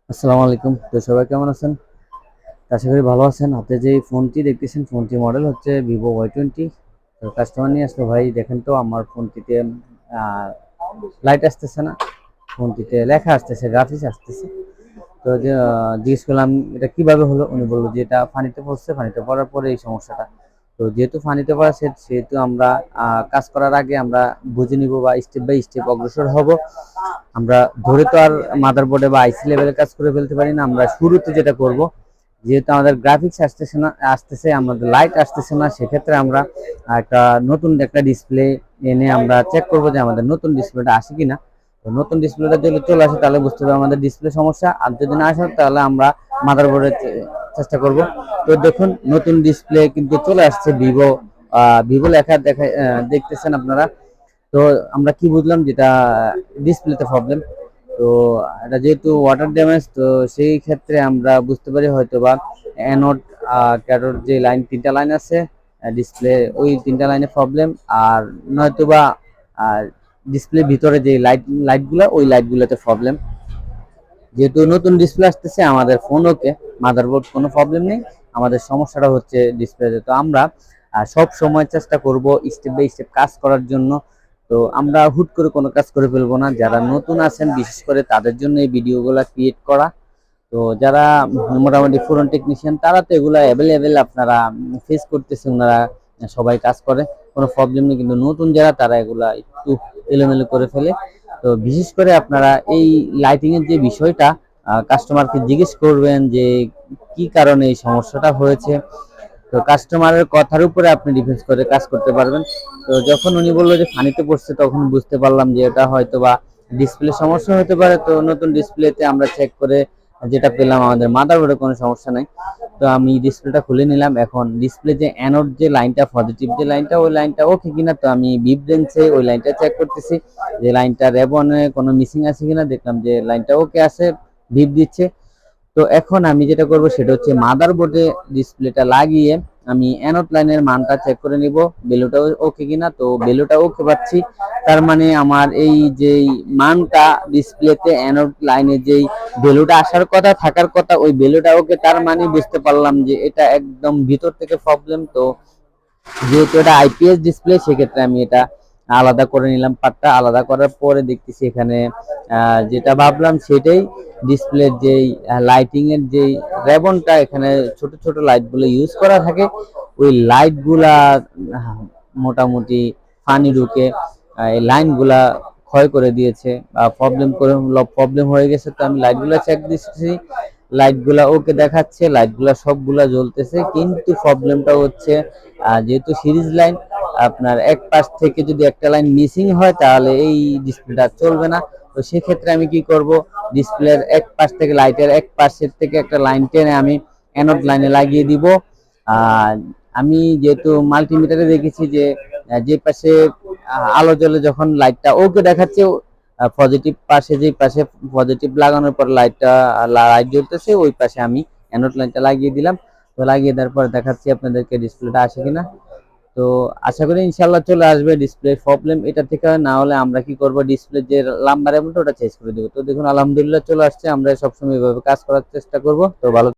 আসসালামু আলাইকুম। তো সবাই কেমন আছেন? আশা করি ভালো আছেন। আপনি যে ফোনটি দেখতেছেন, ফোনটি মডেল হচ্ছে ভিভো Y20। তো কাস্টমার নিয়ে আসলো, ভাই দেখেন তো আমার ফোনটিতে লাইট আসতেছে না, ফোনটিতে লেখা আসতেছে, গ্রাফিক্স আসতেছে। তো যে জিজ্ঞেস করলাম এটা কিভাবে হলো, উনি বললো যে এটা পানিতে পড়ছে, পানিতে পড়ার পরে এই সমস্যাটা। তো যেহেতু পানিতে পড়া সেহেতু আমরা কাজ করার আগে আমরা বুঝে নিব বা স্টেপ বাই স্টেপ অগ্রসর হব। আমরা ধরে তো আর মাদারবোর্ডে বা আইসি লেভেলে কাজ করে ফেলতে পারি না। আমরা শুরুতে যেটা করব, যেহেতু আমাদের গ্রাফিক্স আসতেছে, আমাদের লাইট আসতেছে না, সেক্ষেত্রে আমরা একটা নতুন একটা ডিসপ্লে এনে আমরা চেক করব যে আমাদের নতুন ডিসপ্লেটা আসে কিনা। তো নতুন ডিসপ্লেটা যদি চলে আসে তাহলে বুঝতে হবে আমাদের ডিসপ্লে সমস্যা, আর যদি না আসে তাহলে আমরা মাদারবোর্ডে চেষ্টা করব। তো দেখুন নতুন ডিসপ্লে কিন্তু চলে আসছে, ভিভো ভিভো লেখা দেখতেছেন আপনারা। তো আমরা কি বুঝলাম যেটা ডিসপ্লেতে প্রবলেম। তো এটা যেহেতু ওয়াটার ড্যামেজ, তো সেই ক্ষেত্রে আমরা বুঝতে পারি হয়তো বা অ্যানোড ক্যাথোড যে লাইন, তিনটা লাইন আছে ডিসপ্লে, ওই তিনটা লাইনে প্রবলেম। আর নয়তো বা ডিসপ্লে ভিতরে যে লাইটগুলো, ওই লাইটগুলোতে প্রবলেম। যেহেতু নতুন ডিসপ্লে আসতেছে আমাদের ফোন, ওকে মাদারবোর্ড কোনো প্রবলেম নেই, আমাদের সমস্যাটা হচ্ছে ডিসপ্লেতে। তো আমরা সব সময় চেষ্টা করব স্টেপ বাই স্টেপ কাজ করার জন্য। তো আমরা হুট করে কোনো কাজ করে ফেলবো না। যারা নতুন আছেন বিশেষ করে তাদের জন্য এই ভিডিওগুলো ক্রিয়েট করা। তো যারা মোটামুটি পুরান টেকনিশিয়ান তারা তো এগুলো অ্যাভেলেবেল, আপনারা ফেস করতেছে, ওনারা সবাই কাজ করে, কোনো প্রবলেম নেই। কিন্তু নতুন যারা তারা এগুলা একটু এলোমেলো করে ফেলে। তো বিশেষ করে আপনারা এই লাইটিং এর যে বিষয়টা কাস্টমারকে জিজ্ঞেস করবেন যে কি কারণে এই সমস্যাটা হয়েছে। তো কাস্টমারের কথার উপরে আপনি ডিফেন্স করে কাজ করতে পারবেন। তো যখন উনি বললো যে পানিতে পড়ছে, তখন বুঝতে পারলাম যে এটা হয়তো বা ডিসপ্লে সমস্যা হতে পারে। তো নতুন ডিসপ্লেতে আমরা চেক করে যেটা পেলাম আমাদের মাদারবোর্ডে কোনো সমস্যা নাই। তো আমি ডিসপ্লেটা খুলে নিলাম। এখন ডিসপ্লে যে অ্যানোড যে লাইনটা, পজিটিভ যে লাইনটা, ওই লাইনটা ওকে কিনা। তো আমি বিপ রেঞ্জে ওই লাইনটা চেক করতেছি যে লাইনটা রেবনে কোনো মিসিং আছে কিনা। দেখলাম যে লাইনটা ওকে আছে, বিপ দিচ্ছে। তো এখন আমি যেটা করব সেটা হচ্ছে মাদারবোর্ডে ডিসপ্লেটা লাগিয়ে আমি অ্যানোড লাইনের মানটা চেক করে নিব, ভ্যালুটা ওকে কিনা। তো ভ্যালুটা ওকে পাচ্ছি, তার মানে আমার এই যে মানটা ডিসপ্লেতে অ্যানোড লাইনে যেই ভ্যালুটা আসার কথা, থাকার কথা, ওই ভ্যালুটা ওকে। তার মানে বুঝতে পারলাম যে এটা একদম ভিতর থেকে প্রবলেম। তো যেহেতু এটা আইপিএস ডিসপ্লে, সেক্ষেত্রে আমি এটা আলাদা করে নিলাম। পার্টটা আলাদা করার পরে দেখতেছি এখানে যেটা ভাবলাম সেটাই, ডিসপ্লের যেই লাইটিং এর যেই রেবনটা, এখানে ছোট ছোট লাইটগুলো ইউজ করা থাকে, ওই লাইটগুলা মোটামুটি পানি ঢুকে এই লাইনগুলা ক্ষয় করে দিয়েছে বা প্রবলেম হয়ে গেছে। তো আমি লাইটগুলা চেক দিচ্ছি, লাইটগুলা ওকে দেখাচ্ছে, লাইটগুলা সবগুলা জ্বলতেছে, কিন্তু প্রবলেমটা হচ্ছে যেহেতু সিরিজ লাইন, আপনার এক পাশ থেকে যদি একটা লাইন মিসিং হয় তাহলে এই ডিসপ্লেটা চলবে না। তো সেক্ষেত্রে আমি কি করব, ডিসপ্লের এক পাশ থেকে, লাইটের এক পাশের থেকে একটা লাইন টেনে আমি অ্যানোড লাইনে লাগিয়ে দিব। আর আমি যেহেতু মাল্টিমিটারে দেখেছি যে যে পাশে আলো জ্বলে, যখন লাইটটা ওকে দেখাচ্ছে, পজিটিভ পাশে, যে পাশে পজিটিভ লাগানোর পর লাইট জ্বলতেছে, ওই পাশে আমি অ্যানোড লাইনটা লাগিয়ে দিলাম। তো লাগিয়ে দেওয়ার পর দেখাচ্ছি আপনাদেরকে ডিসপ্লেটা আসে কিনা। তো আশা করি ইনশাল্লাহ চলে আসবে। ডিসপ্লে প্রবলেম এটা থেকে, না হলে আমরা কি করব, ডিসপ্লে যে লাম্বার এমনটা ওটা চেঞ্জ করে দেবো। তো দেখুন আলহামদুলিল্লাহ চলে আসছে। আমরা সবসময় এভাবে কাজ করার চেষ্টা করব। তো ভালো